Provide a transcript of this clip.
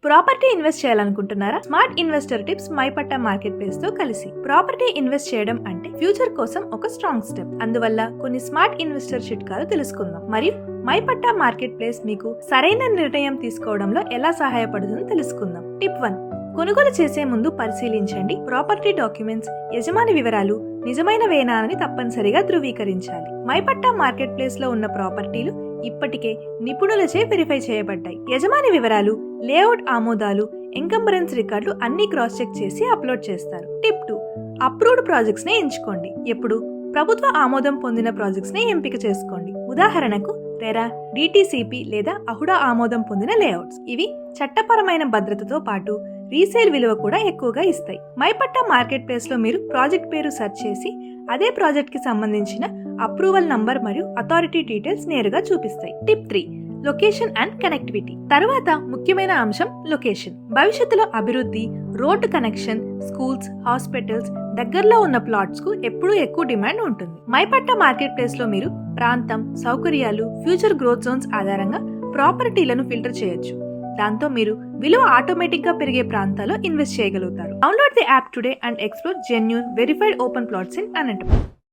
Property invest చేయాలనుకుంటున్నారా? Smart investor tips మైపట్టా marketplace తో కలిసి. ప్రాపర్టీ ఇన్వెస్ట్ చేయడం అంటే ఫ్యూచర్ కోసం ఒక స్ట్రాంగ్ స్టెప్. అందువల్ల కొన్ని స్మార్ట్ ఇన్వెస్టర్ చిట్కాలు తెలుసుకుందాం. మరియు మైపట్టా మార్కెట్ ప్లేస్ మీకు సరైన నిర్ణయం తీసుకోవడంలో ఎలా సహాయపడుతుందో తెలుసుకుందాం. టిప్ 1. కొనుగోలు చేసే ముందు పరిశీలించండి. ప్రాపర్టీ డాక్యుమెంట్స్, యజమాని వివరాలు నిజమైన వేనాలని తప్పనిసరిగా ధృవీకరించాలి. మైపట్టా మార్కెట్ ప్లేస్ లో ఉన్న ప్రాపర్టీలు ఇప్పటికే నిపుణులచే వెరిఫై చేయబడ్డాయి. యజమాని వివరాలు, లేఅవుట్ ఆమోదాలు, ఎంకంబరెన్స్ రికార్డులు అన్ని క్రాస్ చెక్ చేసి అప్లోడ్ చేస్తారు. టిప్ 2. అప్రూవ్డ్ ప్రాజెక్ట్స్ నే ఎంచుకోండి. ఎప్పుడు ప్రభుత్వ ఆమోదం పొందిన ప్రాజెక్ట్స్ నే ఎంపిక చేసుకోండి. ఉదాహరణకు రెరా, డిటిసిపి లేదా అహుడా ఆమోదం పొందిన లేఅవుట్స్. ఇవి చట్టపరమైన భద్రతతో పాటు రీసేల్ విలువ కూడా ఎక్కువగా ఇస్తాయి. మైపట్టా మార్కెట్ ప్లేస్ లో మీరు ప్రాజెక్ట్ పేరు సెర్చ్ చేసి అదే ప్రాజెక్ట్ కి సంబంధించిన అప్రూవల్ నంబర్ మరియు అథారిటీ డీటెయిల్స్ నేరుగా చూపిస్తాయి. టిప్ 3. Location and connectivity. తర్వాత ముఖ్యమైన అంశం లొకేషన్. భవిష్యత్తులో అభివృద్ధి, రోడ్డు కనెక్షన్, స్కూల్స్, హాస్పిటల్స్, దగ్గరలో ఉన్న ప్లాట్స్ కు ఎప్పుడూ ఎక్కువ డిమాండ్ ఉంటుంది. మైపట్టా మార్కెట్ ప్లేస్ లో మీరు ప్రాంతం, సౌకర్యాలు, ఫ్యూచర్ గ్రోత్ జోన్స్ ఆధారంగా ప్రాపర్టీలను ఫిల్టర్ చేయొచ్చు. దాంతో మీరు విలువ ఆటోమేటిక్ గా పెరిగే ప్రాంతాల్లో ఇన్వెస్ట్ చేయగలుగుతారు. Download the app today and explore genuine verified open plots in Anantapuram.